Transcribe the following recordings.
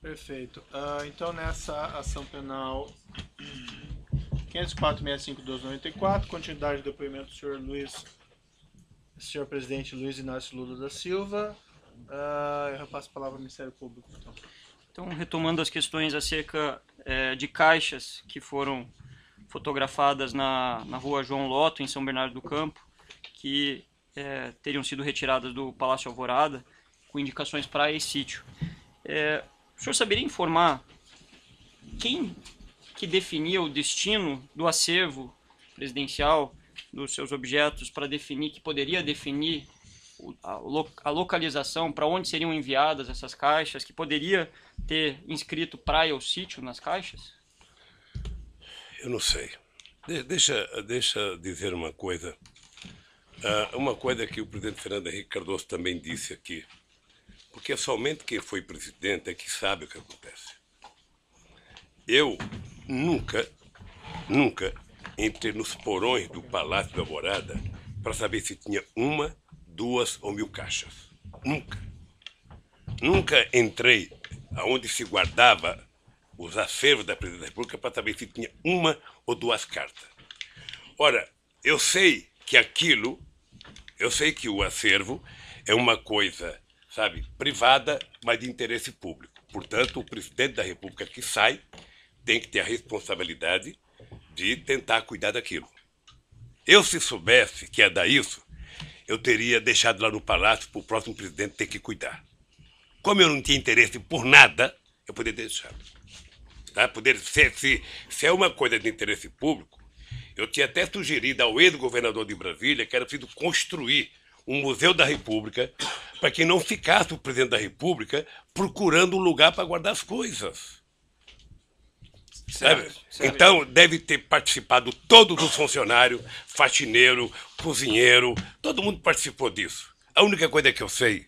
Perfeito. Então, nessa ação penal 504.65.12.94, continuidade do depoimento do senhor presidente Luiz Inácio Lula da Silva. Eu repasso a palavra ao Ministério Público. Então, retomando as questões acerca de caixas que foram fotografadas na rua João Lotto, em São Bernardo do Campo, que teriam sido retiradas do Palácio Alvorada, com indicações para esse sítio. O senhor saberia informar quem que definia o destino do acervo presidencial dos seus objetos para definir, que poderia definir a localização, para onde seriam enviadas essas caixas, que poderia ter inscrito praia ou sítio nas caixas? Eu não sei. Deixa dizer uma coisa. Uma coisa que o presidente Fernando Henrique Cardoso também disse aqui. Porque somente quem foi presidente é que sabe o que acontece. Eu nunca entrei nos porões do Palácio da Alvorada para saber se tinha uma, 2 ou 1000 caixas. Nunca. Nunca entrei aonde se guardava os acervos da Presidência da República para saber se tinha uma ou 2 cartas. Ora, eu sei que o acervo é uma coisa, sabe, privada, mas de interesse público. Portanto, o presidente da República que sai tem que ter a responsabilidade de tentar cuidar daquilo. Eu, se soubesse que ia dar isso, eu teria deixado lá no palácio para o próximo presidente ter que cuidar. Como eu não tinha interesse por nada, eu poderia deixar. Tá? Se é uma coisa de interesse público, eu tinha até sugerido ao ex-governador de Brasília que era preciso construir um Museu da República para que não ficasse o presidente da República procurando um lugar para guardar as coisas. Certo. Então, deve ter participado todos os funcionários, faxineiro, cozinheiro, todo mundo participou disso. A única coisa que eu sei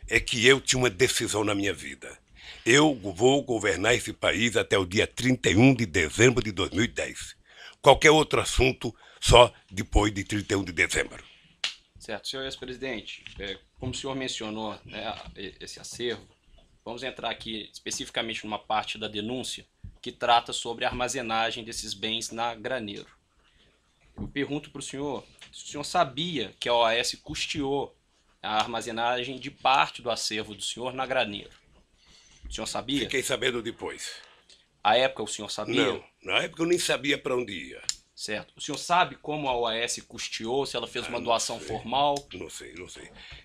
é que eu tinha uma decisão na minha vida. Eu vou governar esse país até o dia 31 de dezembro de 2010. Qualquer outro assunto, só depois de 31 de dezembro. Certo. Senhor ex-presidente, como o senhor mencionou, né, esse acervo, vamos entrar aqui especificamente numa parte da denúncia que trata sobre a armazenagem desses bens na Graneiro. Eu pergunto para o senhor se o senhor sabia que a OAS custeou a armazenagem de parte do acervo do senhor na Graneiro. O senhor sabia? Fiquei sabendo depois. À época o senhor sabia? Não, na época eu nem sabia para onde ia. Certo. O senhor sabe como a OAS custeou, se ela fez uma doação formal? Não sei.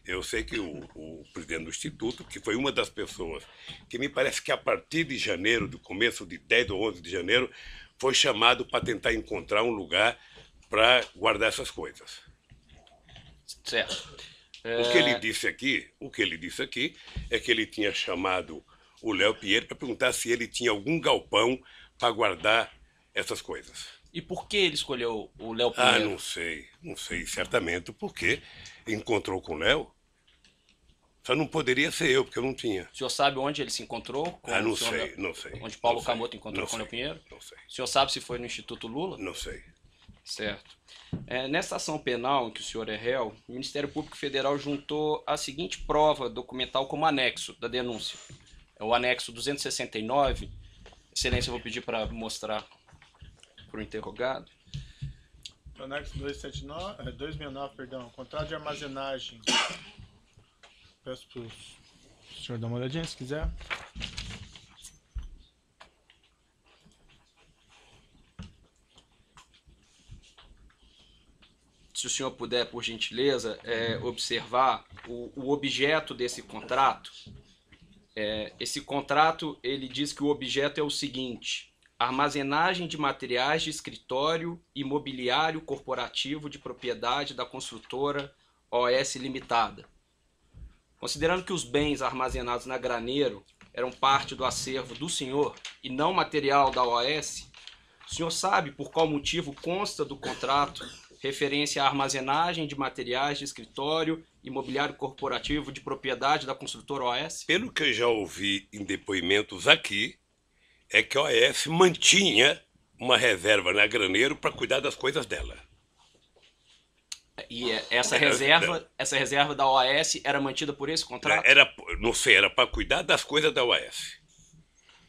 Eu sei que o presidente do Instituto, que foi uma das pessoas que me parece que a partir de janeiro, do começo de 10 ou 11 de janeiro, foi chamado para tentar encontrar um lugar para guardar essas coisas. Certo. O que ele disse aqui é que ele tinha chamado o Léo Pinheiro para perguntar se ele tinha algum galpão para guardar essas coisas. E por que ele escolheu o Léo Pinheiro? Não sei certamente porque encontrou com o Léo. Só não poderia ser eu, porque eu não tinha. O senhor sabe onde ele se encontrou? Não sei. Onde Paulo Camoto encontrou com o Léo Pinheiro? Não sei. O senhor sabe se foi no Instituto Lula? Não sei. Certo. Nessa ação penal em que o senhor é réu, o Ministério Público Federal juntou a seguinte prova documental como anexo da denúncia. É o anexo 269. Excelência, eu vou pedir para mostrar para o interrogado. O anexo 269, contrato de armazenagem. Peço para o senhor dar uma olhadinha, se quiser. Se o senhor puder, por gentileza, observar o objeto desse contrato. Esse contrato, ele diz que o objeto é o seguinte: armazenagem de materiais de escritório e mobiliário corporativo de propriedade da construtora OS Limitada. Considerando que os bens armazenados na Graneiro eram parte do acervo do senhor e não material da OAS, o senhor sabe por qual motivo consta do contrato referência à armazenagem de materiais de escritório e mobiliário corporativo de propriedade da construtora OAS? Pelo que eu já ouvi em depoimentos aqui, é que a OAS mantinha uma reserva na Graneiro para cuidar das coisas dela. E essa reserva da OAS era mantida por esse contrato? Não sei, era para cuidar das coisas da OAS.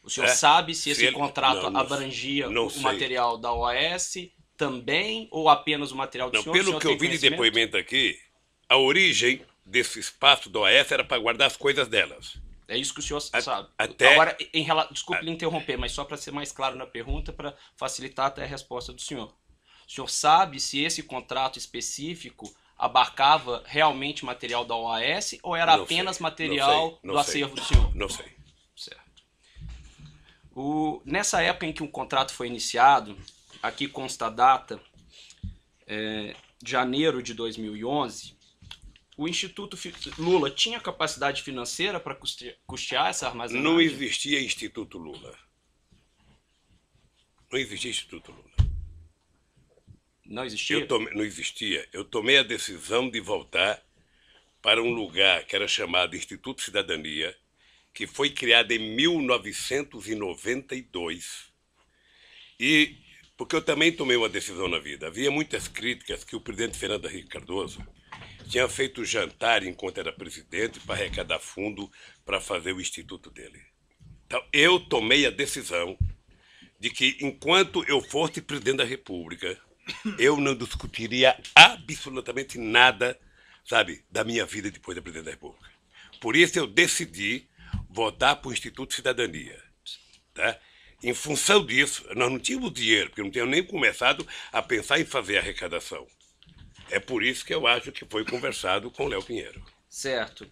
O senhor sabe se esse ele- contrato não abrangia não o sei. material da OAS também ou apenas o material do Não, senhor? O pelo senhor que eu tem vi de conhecimento? depoimento aqui, a origem desse espaço do OAS era para guardar as coisas delas. É isso que o senhor sabe. até- Agora, desculpe lhe interromper, mas só para ser mais claro na pergunta, para facilitar até a resposta do senhor. O senhor sabe se esse contrato específico abarcava realmente material da OAS ou era Não apenas sei, material não do sei. acervo do senhor? Não sei. Certo. Nessa época em que o contrato foi iniciado, aqui consta a data, janeiro de 2011, o Instituto Lula tinha capacidade financeira para custear essa armazenagem? Não existia Instituto Lula. Não existia Instituto Lula. Não existia? Não existia. Eu tomei a decisão de voltar para um lugar que era chamado Instituto Cidadania, que foi criado em 1992. E porque eu também tomei uma decisão na vida. Havia muitas críticas que o presidente Fernando Henrique Cardoso tinha feito jantar enquanto era presidente para arrecadar fundo para fazer o instituto dele. Então, eu tomei a decisão de que, enquanto eu fosse presidente da República, eu não discutiria absolutamente nada, sabe, da minha vida depois da presidente da República. Por isso eu decidi votar para o Instituto Cidadania. Tá? Em função disso, nós não tínhamos dinheiro, porque não tínhamos nem começado a pensar em fazer a arrecadação. É por isso que eu acho que foi conversado com o Léo Pinheiro. Certo.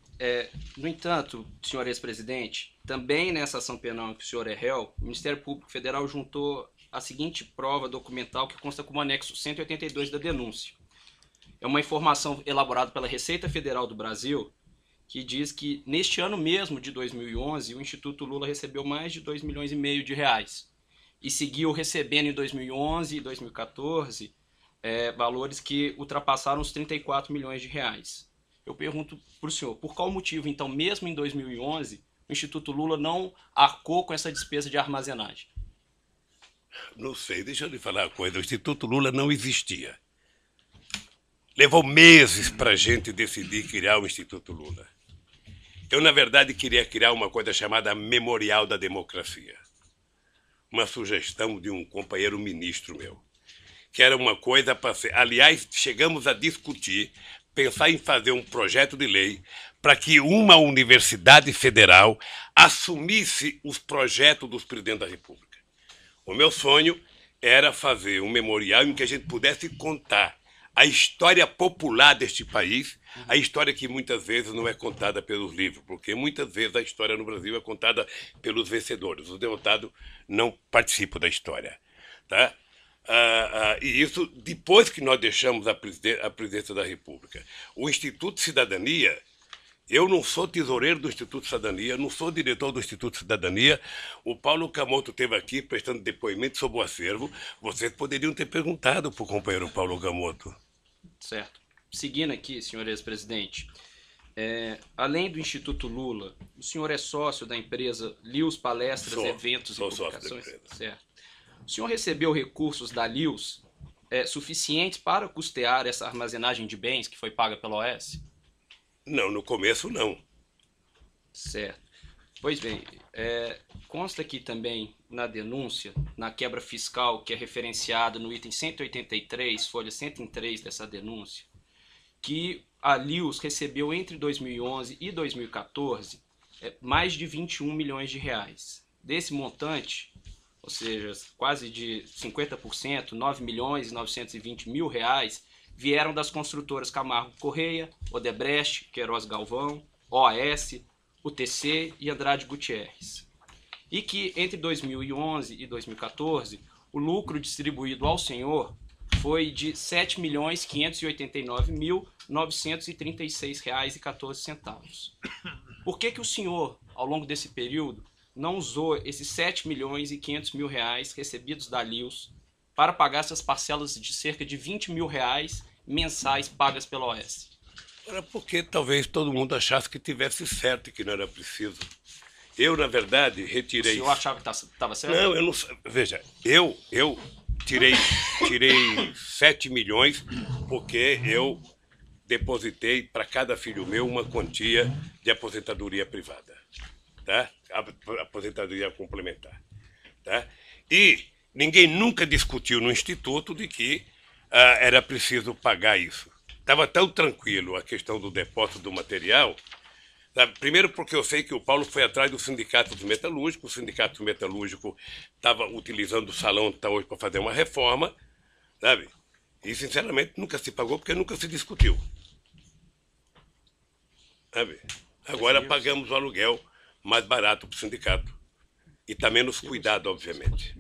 No entanto, senhor ex-presidente, também nessa ação penal em que o senhor é réu, o Ministério Público Federal juntou a seguinte prova documental que consta como anexo 182 da denúncia. É uma informação elaborada pela Receita Federal do Brasil, que diz que neste ano mesmo de 2011, o Instituto Lula recebeu mais de 2,5 milhões de reais e seguiu recebendo em 2011 e 2014 valores que ultrapassaram os 34 milhões de reais. Eu pergunto para o senhor, por qual motivo, então, mesmo em 2011, o Instituto Lula não arcou com essa despesa de armazenagem? Não sei, deixa eu lhe falar uma coisa. O Instituto Lula não existia. Levou meses para a gente decidir criar o Instituto Lula. Eu, na verdade, queria criar uma coisa chamada Memorial da Democracia. Uma sugestão de um companheiro ministro meu. Que era uma coisa para ser... Aliás, chegamos a discutir, pensar em fazer um projeto de lei para que uma universidade federal assumisse os projetos dos presidentes da República. O meu sonho era fazer um memorial em que a gente pudesse contar a história popular deste país, a história que muitas vezes não é contada pelos livros, porque muitas vezes a história no Brasil é contada pelos vencedores. Os derrotados não participam da história. Tá? E isso depois que nós deixamos a presidência da República. O Instituto Cidadania, eu não sou tesoureiro do Instituto Cidadania, não sou diretor do Instituto Cidadania. O Paulo Camoto esteve aqui prestando depoimento sobre o acervo. Vocês poderiam ter perguntado para o companheiro Paulo Camoto. Certo. Seguindo aqui, senhor ex-presidente, além do Instituto Lula, o senhor é sócio da empresa Lius Palestras, Eventos e Publicações? Certo. O senhor recebeu recursos da Lius suficientes para custear essa armazenagem de bens que foi paga pela OAS? Não, no começo não. Certo. Pois bem, consta aqui também na denúncia, na quebra fiscal que é referenciada no item 183, folha 103 dessa denúncia, que a Lius recebeu entre 2011 e 2014 mais de 21 milhões de reais. Desse montante, ou seja, quase de 50%, 9 milhões e 920 mil reais, vieram das construtoras Camargo Correia, Odebrecht, Queiroz Galvão, OAS, UTC e Andrade Gutierrez. E que entre 2011 e 2014, o lucro distribuído ao senhor foi de R$ 7.589.936,14. Por que o senhor, ao longo desse período, não usou esses R$ 7.500.000 recebidos da Lius para pagar essas parcelas de cerca de R$ 20 mil mensais pagas pela OAS? Era porque talvez todo mundo achasse que tivesse certo e que não era preciso. Eu, na verdade, retirei... O senhor achava que estava certo? Não, eu não... Veja, eu tirei 7 milhões porque eu depositei para cada filho meu uma quantia de aposentadoria privada. tá? A aposentadoria complementar, tá? E ninguém nunca discutiu no Instituto de que era preciso pagar isso. Estava tão tranquilo a questão do depósito do material, sabe? Primeiro porque eu sei que o Paulo foi atrás do sindicato dos metalúrgicos, o sindicato metalúrgico estava utilizando o salão até hoje para fazer uma reforma, sabe? E, sinceramente, nunca se pagou porque nunca se discutiu. Sabe? Agora pagamos o aluguel mais barato para o sindicato. E está menos cuidado, obviamente.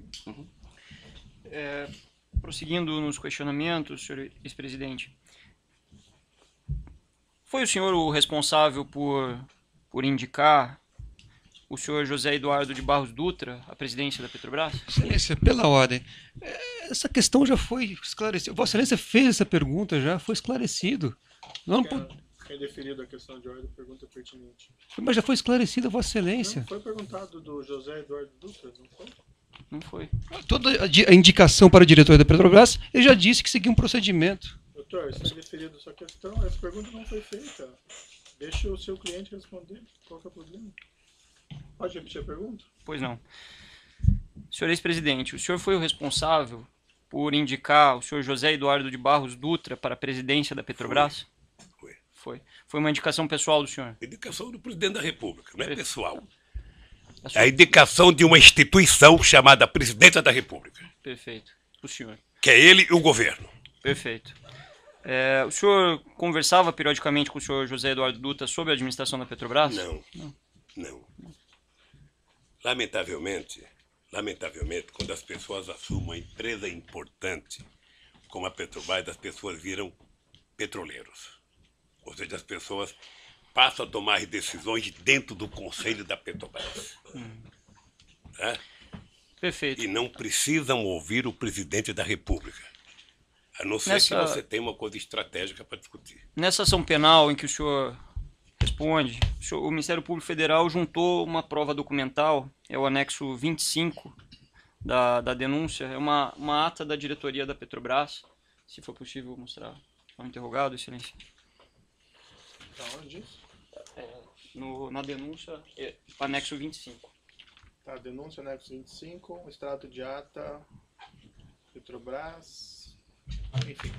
Prosseguindo nos questionamentos, senhor ex-presidente, foi o senhor o responsável por indicar o senhor José Eduardo de Barros Dutra à presidência da Petrobras? Excelência, pela ordem. Essa questão já foi esclarecida. Vossa Excelência fez essa pergunta, já foi esclarecido. Não, Quem deferido a questão de ordem, pergunta pertinente. mas já foi esclarecida, Vossa Excelência. Não foi perguntado do José Eduardo Dutra, não foi? Não foi. Toda a indicação para o diretor da Petrobras, ele já disse que seguia um procedimento. Doutor, está deferido sua questão, essa pergunta não foi feita. Deixa o seu cliente responder. Qual que é o problema? Pode repetir a pergunta? Pois não. Senhor ex-presidente, o senhor foi o responsável por indicar o senhor José Eduardo de Barros Dutra para a presidência da Petrobras? Foi. Foi uma indicação pessoal do senhor? Indicação do presidente da República, não é pessoal. A É a indicação de uma instituição chamada Presidência da República, Perfeito. O senhor. que é ele e o governo. Perfeito. O senhor conversava periodicamente com o senhor José Eduardo Dutra sobre a administração da Petrobras? Não. Lamentavelmente, quando as pessoas assumem uma empresa importante como a Petrobras, as pessoas viram petroleiros. Ou seja, as pessoas passam a tomar decisões dentro do conselho da Petrobras. Tá? Perfeito. E não precisam ouvir o presidente da República. A não ser que você tenha uma coisa estratégica para discutir. Nessa ação penal em que o senhor responde, o Ministério Público Federal juntou uma prova documental, é o anexo 25 da denúncia, é uma ata da diretoria da Petrobras, se for possível mostrar ao interrogado, excelência. Tá onde isso? Na denúncia, anexo 25. Tá, denúncia anexo 25, extrato de ata, Petrobras, enfim.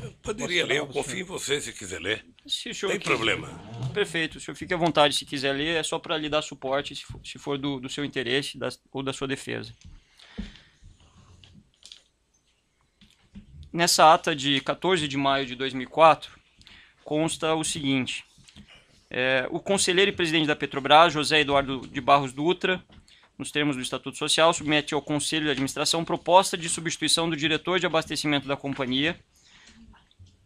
Eu poderia ler, eu confio em você se quiser ler. Se o senhor Tem problema. Perfeito, o senhor fique à vontade se quiser ler, é só para lhe dar suporte, se for do seu interesse ou da sua defesa. Nessa ata de 14 de maio de 2004, consta o seguinte: o conselheiro e presidente da Petrobras, José Eduardo de Barros Dutra, nos termos do Estatuto Social, submete ao Conselho de Administração proposta de substituição do diretor de abastecimento da companhia,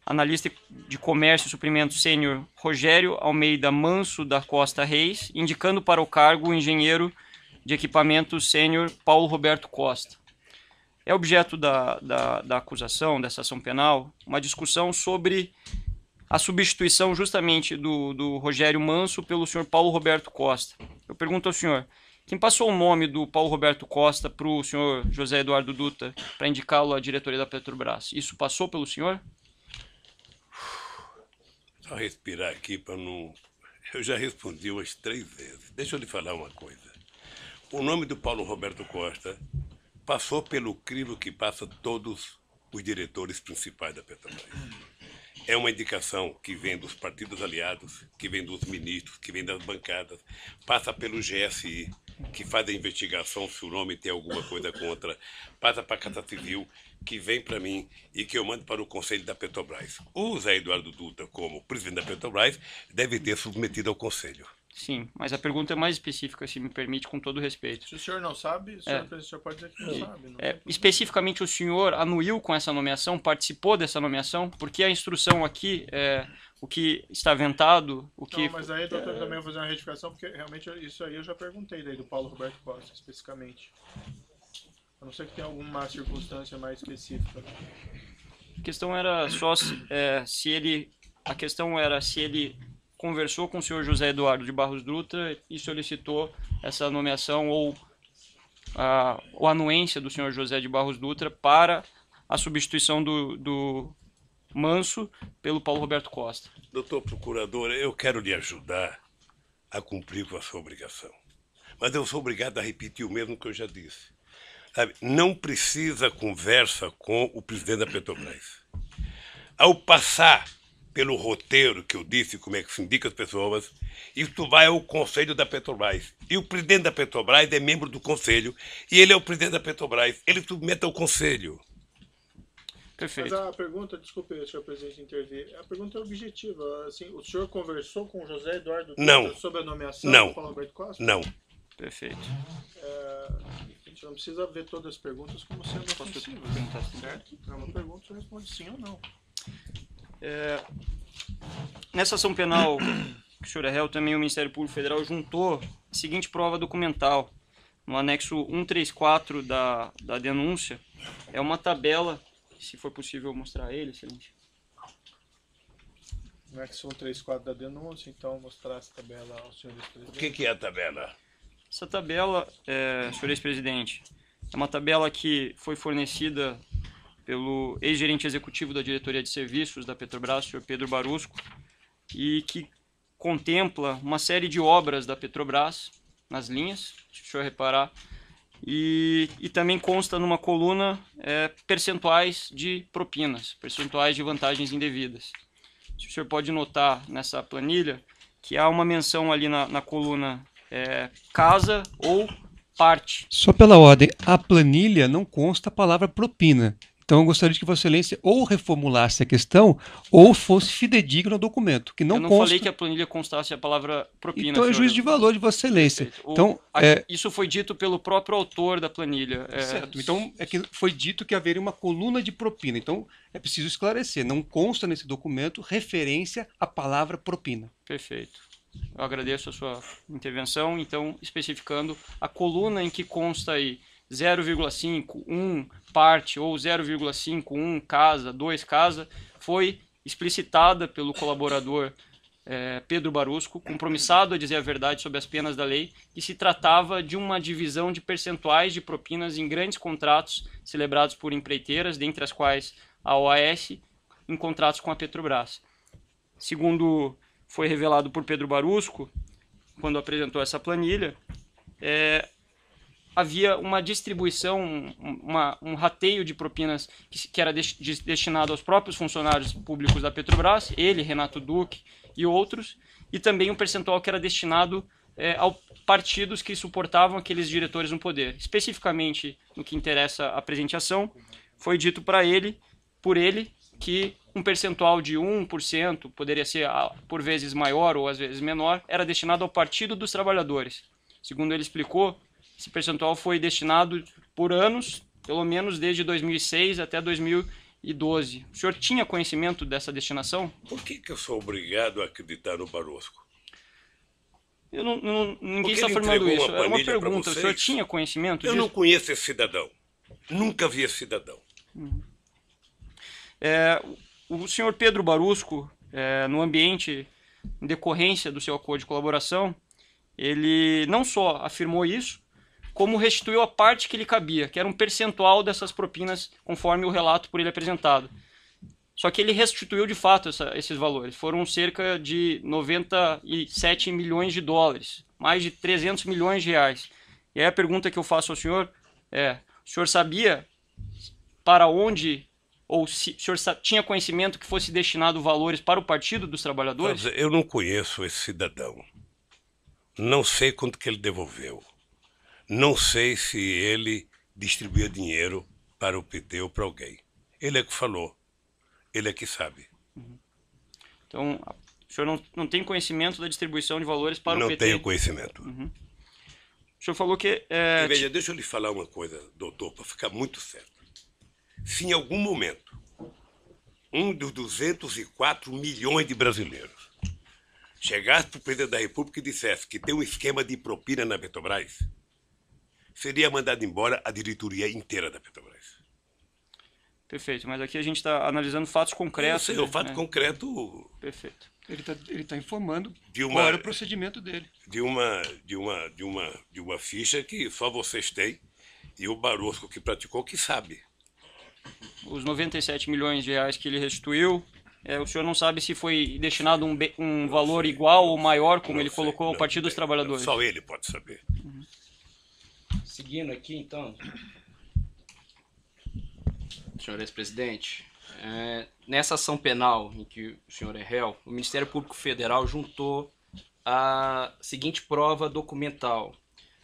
analista de comércio e suprimento sênior Rogério Almeida Manso da Costa Reis, indicando para o cargo o engenheiro de equipamentos sênior Paulo Roberto Costa. É objeto da acusação, dessa ação penal, uma discussão sobre a substituição justamente do Rogério Manso pelo senhor Paulo Roberto Costa. Eu pergunto ao senhor, quem passou o nome do Paulo Roberto Costa para o senhor José Eduardo Dutra para indicá-lo à diretoria da Petrobras? Isso passou pelo senhor? Só respirar aqui para não... Eu já respondi umas 3 vezes. Deixa eu lhe falar uma coisa. O nome do Paulo Roberto Costa passou pelo crivo que passa todos os diretores principais da Petrobras. É uma indicação que vem dos partidos aliados, que vem dos ministros, que vem das bancadas, passa pelo GSI, que faz a investigação se o nome tem alguma coisa contra, passa para a Casa Civil, que vem para mim e que eu mando para o Conselho da Petrobras. O Zé Eduardo Dutra, como presidente da Petrobras, deve ter submetido ao Conselho. Sim, mas a pergunta é mais específica, se me permite, com todo respeito. Se o senhor não sabe, o senhor pode dizer que não sabe. Não especificamente, o senhor anuiu com essa nomeação, participou dessa nomeação? Porque a instrução aqui, o que está aventado, o que... Não, mas aí, doutor, também vou fazer uma retificação, porque realmente isso aí eu já perguntei daí do Paulo Roberto Costa, especificamente. A não ser que tenha alguma circunstância mais específica. A questão era só se ele conversou com o senhor José Eduardo de Barros Dutra e solicitou essa nomeação ou a anuência do senhor José de Barros Dutra para a substituição do Manso pelo Paulo Roberto Costa. Doutor Procurador, eu quero lhe ajudar a cumprir com a sua obrigação. mas eu sou obrigado a repetir o mesmo que eu já disse. Sabe, não precisa conversa com o presidente da Petrobras. Ao passar pelo roteiro que eu disse, como é que se indica as pessoas, isso vai ao Conselho da Petrobras. E o presidente da Petrobras é membro do Conselho, e ele é o presidente da Petrobras. Ele submete ao Conselho. Perfeito. Mas a pergunta, desculpe, senhor presidente, intervir. A pergunta é objetiva. Assim, o senhor conversou com o José Eduardo Não. sobre a nomeação Não. do Paulo Roberto Costa? Não. Perfeito. A gente não precisa ver todas as perguntas como sendo ofensivas, perguntar sim? certo? É uma pergunta, você responde sim ou não. Nessa ação penal que o senhor é réu, também o Ministério Público Federal juntou a seguinte prova documental. No anexo 134 da denúncia, é uma tabela, se for possível mostrar ele, excelente. No anexo 134 da denúncia, então mostrar essa tabela ao senhor O ex-presidente. que é a tabela? Essa tabela, senhor ex-presidente, é uma tabela que foi fornecida pelo ex-gerente executivo da diretoria de serviços da Petrobras, o senhor Pedro Barusco, e que contempla uma série de obras da Petrobras nas linhas, se o senhor reparar, e também consta numa coluna percentuais de propinas, percentuais de vantagens indevidas. O senhor pode notar nessa planilha que há uma menção ali na coluna casa ou parte. Só pela ordem, a planilha não consta a palavra propina. Então eu gostaria de que Vossa Excelência ou reformulasse a questão ou fosse fidedigno ao documento, que não Eu não consta. falei que a planilha constasse a palavra propina. Então é senhor. juízo de valor de Vossa Excelência. Perfeito. Então, Isso foi dito pelo próprio autor da planilha. certo. Então é que foi dito que haveria uma coluna de propina. Então é preciso esclarecer. Não consta nesse documento referência à palavra propina. Perfeito. Eu agradeço a sua intervenção. Então, especificando a coluna em que consta aí 0,5, 1 parte ou 0,5, 1 casa, 2 casa, foi explicitada pelo colaborador Pedro Barusco, compromissado a dizer a verdade sobre as penas da lei, que se tratava de uma divisão de percentuais de propinas em grandes contratos celebrados por empreiteiras, dentre as quais a OAS, em contratos com a Petrobras. Segundo foi revelado por Pedro Barusco, quando apresentou essa planilha, havia uma distribuição, um rateio de propinas que era destinado aos próprios funcionários públicos da Petrobras, ele, Renato Duque e outros, e também um percentual que era destinado a partidos que suportavam aqueles diretores no poder. Especificamente, no que interessa a presente ação, foi dito por ele, que um percentual de 1%, poderia ser por vezes maior ou às vezes menor, era destinado ao Partido dos Trabalhadores. Segundo ele explicou, esse percentual foi destinado por anos, pelo menos desde 2006 até 2012. O senhor tinha conhecimento dessa destinação? Por que eu sou obrigado a acreditar no Barosco? Ninguém Porque está ele afirmando entregou isso. uma É uma planilha pra pergunta. O senhor vocês? tinha conhecimento Eu disso? não conheço esse cidadão. Nunca vi esse cidadão. O senhor Pedro Barusco, no ambiente, em decorrência do seu acordo de colaboração, ele não só afirmou isso, como restituiu a parte que lhe cabia, que era um percentual dessas propinas, conforme o relato por ele apresentado. Só que ele restituiu de fato esses valores. Foram cerca de 97 milhões de dólares, mais de 300 milhões de reais. E aí a pergunta que eu faço ao senhor o senhor sabia para onde, ou se o senhor tinha conhecimento que fosse destinado valores para o Partido dos Trabalhadores? Eu não conheço esse cidadão. Não sei quanto que ele devolveu. Não sei se ele distribuía dinheiro para o PT ou para alguém. Ele é que falou. Ele é que sabe. Então, o senhor não tem conhecimento da distribuição de valores para Não o PT? tenho conhecimento. O senhor falou que... Veja, deixa eu lhe falar uma coisa, doutor, para ficar muito certo. Se em algum momento um dos 204 milhões de brasileiros chegasse para o presidente da República e dissesse que tem um esquema de propina na Petrobras, seria mandado embora a diretoria inteira da Petrobras. Perfeito, mas aqui a gente está analisando fatos concretos. O fato concreto Perfeito. Ele tá informando de qual era o procedimento dele. de uma ficha que só vocês têm e o Barosco que praticou que sabe. Os 97 milhões de reais que ele restituiu O senhor não sabe se foi destinado um valor igual ou maior, como ele colocou, ao Partido dos Trabalhadores? Só ele pode saber. Seguindo aqui, então, senhor ex-presidente, nessa ação penal em que o senhor é réu, o Ministério Público Federal juntou a seguinte prova documental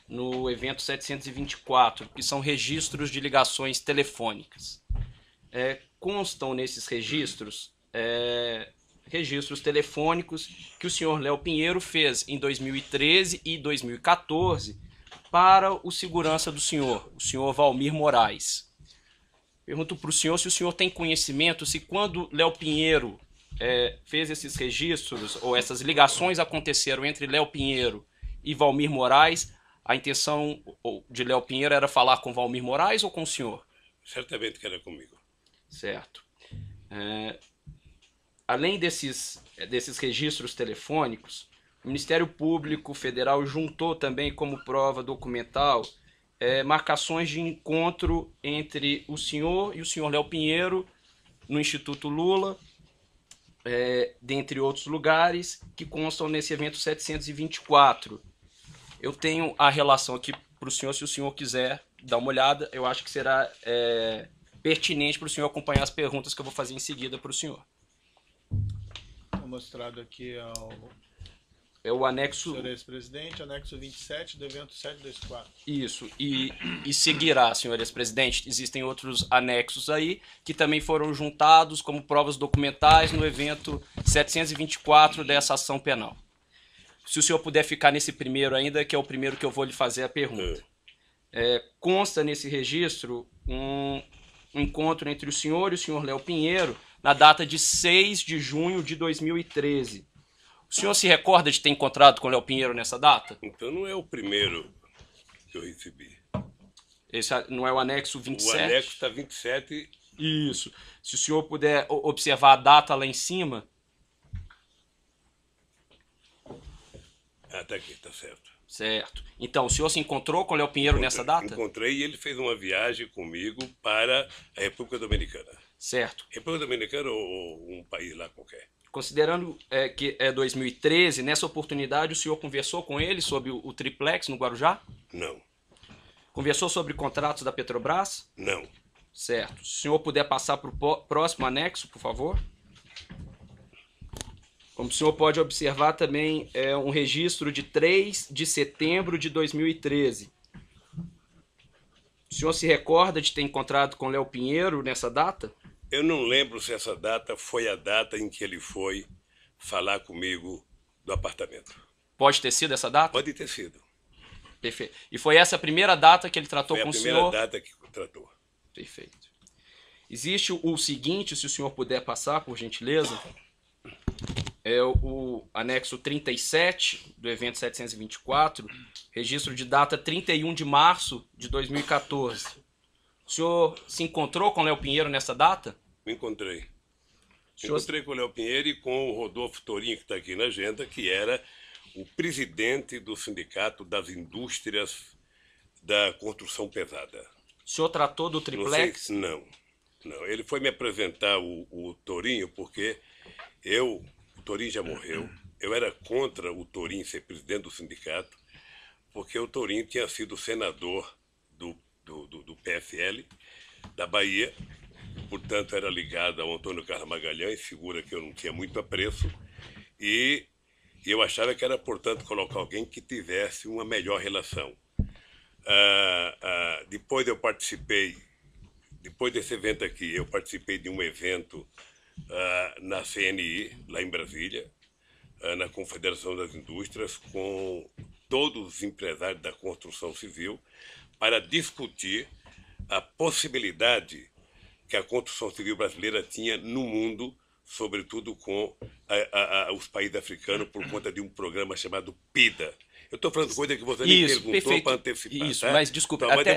no evento 724, que são registros de ligações telefônicas. Constam nesses registros registros telefônicos que o senhor Léo Pinheiro fez em 2013 e 2014 para o segurança do senhor, o senhor Valmir Moraes. Pergunto para o senhor se o senhor tem conhecimento se quando Léo Pinheiro fez esses registros ou essas ligações aconteceram entre Léo Pinheiro e Valmir Moraes, a intenção de Léo Pinheiro era falar com Valmir Moraes ou com o senhor? Certamente que era comigo. Certo. Além desses registros telefônicos, o Ministério Público Federal juntou também como prova documental marcações de encontro entre o senhor e o senhor Léo Pinheiro no Instituto Lula, dentre outros lugares, que constam nesse evento 724. Eu tenho a relação aqui para o senhor, se o senhor quiser dar uma olhada, eu acho que será pertinente para o senhor acompanhar as perguntas que eu vou fazer em seguida para o senhor. Mostrado aqui o anexo... senhor ex-presidente, anexo 27 do evento 724. Isso, e seguirá, senhor ex-presidente. Existem outros anexos aí que também foram juntados como provas documentais no evento 724 dessa ação penal. Se o senhor puder ficar nesse primeiro ainda, que é o primeiro que eu vou lhe fazer a pergunta. Consta nesse registro um encontro entre o senhor e o senhor Léo Pinheiro na data de 6 de junho de 2013. O senhor se recorda de ter encontrado com o Léo Pinheiro nessa data? Então não é o primeiro que eu recebi. Esse não é o anexo 27? O anexo está 27. Isso. Se o senhor puder observar a data lá em cima. Tá aqui, tá certo. Certo. Então, o senhor se encontrou com o Léo Pinheiro nessa data? Encontrei e ele fez uma viagem comigo para a República Dominicana. Certo. República Dominicana ou um país lá qualquer? Considerando que é 2013, nessa oportunidade o senhor conversou com ele sobre o triplex no Guarujá? Não. Conversou sobre contratos da Petrobras? Não. Certo. Se o senhor puder passar para o próximo anexo, por favor. Como o senhor pode observar também, é um registro de 3 de setembro de 2013. O senhor se recorda de ter encontrado com Léo Pinheiro nessa data? Eu não lembro se essa data foi a data em que ele foi falar comigo do apartamento. Pode ter sido essa data? Pode ter sido. Perfeito. E foi essa a primeira data que ele tratou com o senhor? Foi a primeira data que tratou. Perfeito. Existe o seguinte, se o senhor puder passar, por gentileza, é o anexo 37 do evento 724, registro de data 31 de março de 2014. O senhor se encontrou com o Léo Pinheiro nessa data? Me encontrei. Senhor... Encontrei com o Léo Pinheiro e com o Rodolfo Torinho, que está aqui na agenda, que era o presidente do Sindicato das Indústrias da Construção Pesada. O senhor tratou do triplex? Não. Ele foi me apresentar o Torinho porque o Torinho já morreu. Eu era contra o Torinho ser presidente do sindicato, porque o Torinho tinha sido senador do PFL da Bahia, portanto era ligado ao Antônio Carlos Magalhães, figura que eu não tinha muito apreço, e eu achava que era, portanto, colocar alguém que tivesse uma melhor relação. Depois desse evento aqui, eu participei de um evento na CNI, lá em Brasília, na Confederação das Indústrias, com todos os empresários da construção civil, para discutir a possibilidade que a construção civil brasileira tinha no mundo, sobretudo com os países africanos, por conta de um programa chamado PIDA. Eu estou falando coisa que você me perguntou para antecipar. Isso, tá? mas desculpa. Então, mas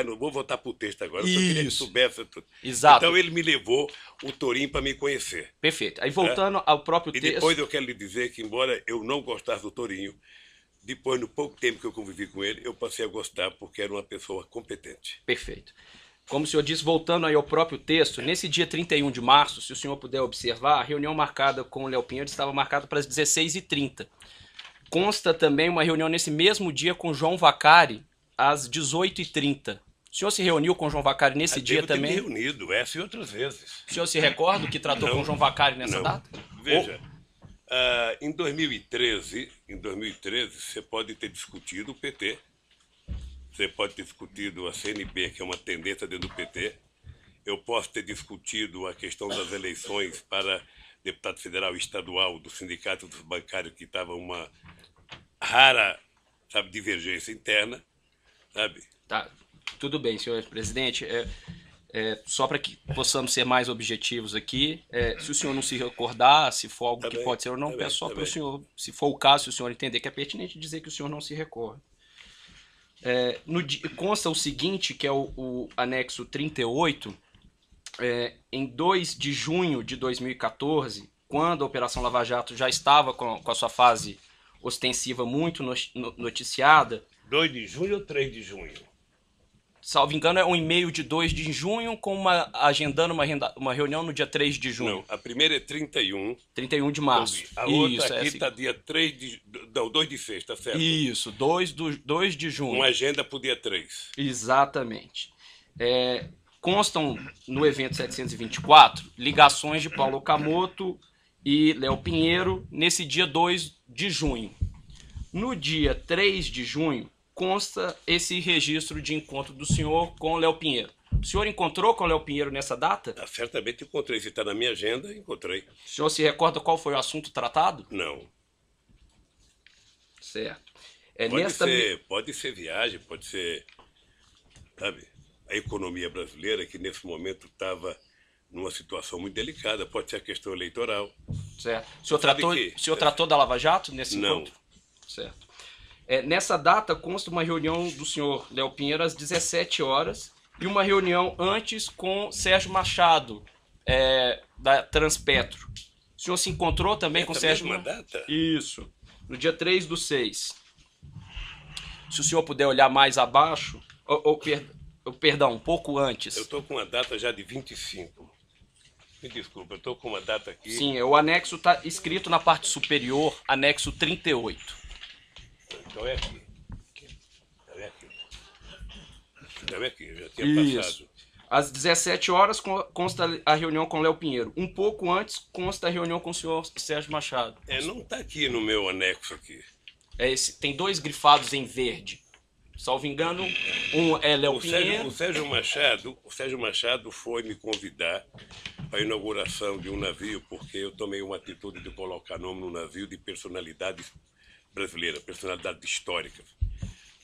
eu vou voltar para o texto agora. Eu só queria que soubesse tudo. Exato. Então ele me levou o Torinho para me conhecer. Perfeito. Aí voltando ao próprio texto... E depois eu quero lhe dizer que, embora eu não gostasse do Torinho, depois, no pouco tempo que eu convivi com ele, eu passei a gostar porque era uma pessoa competente. Perfeito. Como o senhor disse, voltando aí ao próprio texto, nesse dia 31 de março, se o senhor puder observar, a reunião marcada com o Léo Pinheiro estava marcada para as 16h30. Consta também uma reunião nesse mesmo dia com João Vacari, às 18h30. O senhor se reuniu com o João Vacari nesse dia também? Devo ter me reunido, essa e outras vezes. O senhor se recorda que tratou com o João Vacari nessa Não. data? Veja, em 2013, você pode ter discutido o PT, você pode ter discutido a CNB, que é uma tendência dentro do PT, eu posso ter discutido a questão das eleições para deputado federal e estadual do sindicato dos bancários, que estava uma rara, sabe, divergência interna, sabe? Tá, tudo bem, senhor presidente. Só para que possamos ser mais objetivos aqui, se o senhor não se recordar, se for algo Tá que bem, pode ser ou não, tá peço bem, só tá para o bem. senhor, se for o caso, se o senhor entender que é pertinente, dizer que o senhor não se recorda. Consta o seguinte, que é o anexo 38, em 2 de junho de 2014, quando a Operação Lava Jato já estava com a sua fase ostensiva muito noticiada, 2 de junho ou 3 de junho? salvo engano, é um e-mail de 2 de junho, com agendando uma reunião no dia 3 de junho. Não, a primeira é 31. 31 de março. A outra Isso, aqui assim. está dia 3 de... Não, 2 de sexta, certo? Isso, 2 de junho. Uma agenda para o dia 3. Exatamente. Constam no evento 724 ligações de Paulo Okamoto e Léo Pinheiro nesse dia 2 de junho. No dia 3 de junho, consta esse registro de encontro do senhor com o Léo Pinheiro. O senhor encontrou com o Léo Pinheiro nessa data? Certamente encontrei. Se está na minha agenda, encontrei. O senhor se recorda qual foi o assunto tratado? Não. Certo. Pode ser viagem, pode ser, sabe, a economia brasileira, que nesse momento estava numa situação muito delicada, pode ser a questão eleitoral. Certo. O senhor tratou da Lava Jato nesse Não. encontro? Certo. Nessa data consta uma reunião do senhor Léo Pinheiro às 17 horas e uma reunião antes com Sérgio Machado, da Transpetro. O senhor se encontrou também com Sérgio Mesma data? Isso. No dia 3/6. Se o senhor puder olhar mais abaixo, perdão, um pouco antes. Eu estou com uma data já de 25. Me desculpa, eu estou com uma data aqui. Sim, o anexo está escrito na parte superior, anexo 38. Então é aqui. Então é aqui, eu já tinha passado. Às 17 horas consta a reunião com Léo Pinheiro. Um pouco antes consta a reunião com o senhor Sérgio Machado. Não está aqui no meu anexo aqui. Tem 2 grifados em verde. Salvo engano, um é Léo Pinheiro. O Sérgio Machado foi me convidar para a inauguração de um navio, porque eu tomei uma atitude de colocar nome no navio de personalidades brasileiras, personalidades históricas.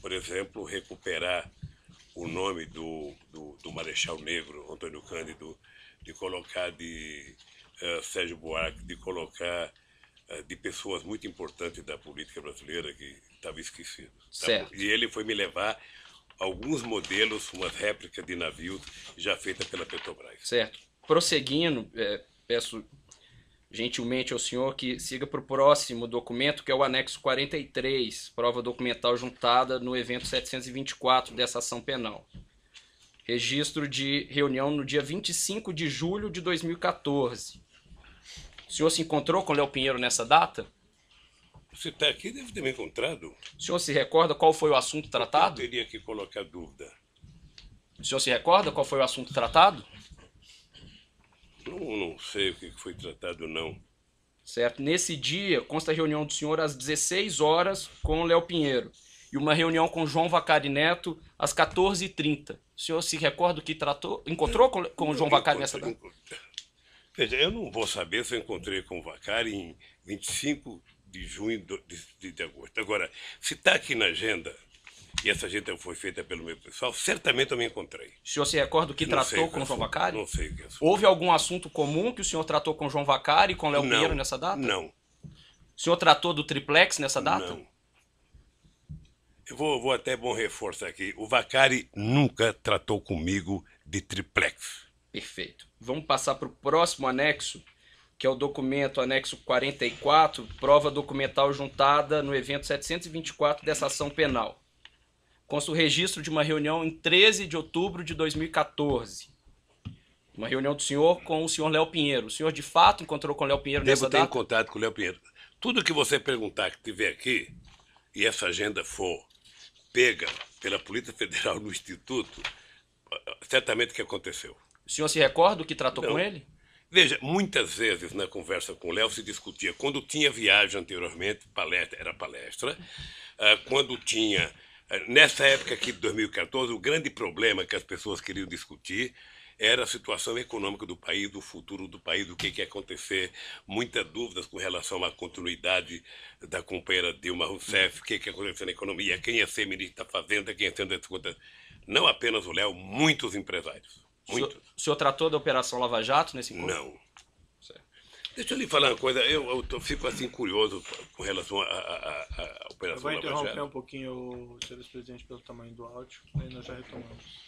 Por exemplo, recuperar o nome do Marechal Negro, Antônio Cândido, de colocar de Sérgio Buarque, de colocar de pessoas muito importantes da política brasileira que estavam esquecidos. Certo. E ele foi me levar alguns modelos, umas réplicas de navios já feitas pela Petrobras. Certo. Prosseguindo, peço gentilmente ao senhor que siga para o próximo documento, que é o anexo 43, prova documental juntada no evento 724 dessa ação penal. Registro de reunião no dia 25 de julho de 2014. O senhor se encontrou com Léo Pinheiro nessa data? Você está aqui, deve ter me encontrado. O senhor se recorda qual foi o assunto tratado? Eu teria que colocar dúvida. O senhor se recorda qual foi o assunto tratado? Não sei o que foi tratado, não. Certo. Nesse dia, consta a reunião do senhor às 16 horas com o Léo Pinheiro e uma reunião com João Vacari Neto às 14h30. O senhor se recorda o que tratou? Encontrou com o João Vacari nessa data? Veja, eu não vou saber se eu encontrei com o Vacari em 25 de junho de agosto. Agora, se está aqui na agenda, e essa agenda foi feita pelo meu pessoal, certamente eu me encontrei. O senhor se recorda o que Não sei tratou o com o João assunto, Vacari? Não sei o que é. Houve algum assunto comum que o senhor tratou com o João Vacari e com o Léo Pinheiro nessa data? Não. O senhor tratou do triplex nessa data? Não. Eu vou até bom reforçar aqui. O Vacari nunca tratou comigo de triplex. Perfeito. Vamos passar para o próximo anexo, que é o documento anexo 44, prova documental juntada no evento 724 dessa ação penal. consta o registro de uma reunião em 13 de outubro de 2014. Uma reunião do senhor com o senhor Léo Pinheiro. O senhor, de fato, encontrou com o Léo Pinheiro nessa Devo ter data? contato com o Léo Pinheiro. Tudo que você perguntar que tiver aqui, e essa agenda for pega pela Polícia Federal no Instituto, certamente que aconteceu. O senhor se recorda do que tratou Não. com ele? Veja, muitas vezes na conversa com o Léo se discutia, quando tinha viagem anteriormente, palestra era palestra, quando tinha, nessa época aqui de 2014, o grande problema que as pessoas queriam discutir era a situação econômica do país, o futuro do país, o que ia acontecer, muitas dúvidas com relação à continuidade da companheira Dilma Rousseff, o que ia acontecer na economia, quem ia ser ministro da Fazenda, quem ia ser das contas. Não apenas o Léo, muitos empresários. Muitos. O senhor tratou da Operação Lava Jato nesse encontro? Não. Certo. Deixa eu lhe falar uma coisa, eu fico assim curioso com relação à Eu Operação vou Lava interromper Jato. um pouquinho o senhor presidente pelo tamanho do áudio, aí nós já retomamos.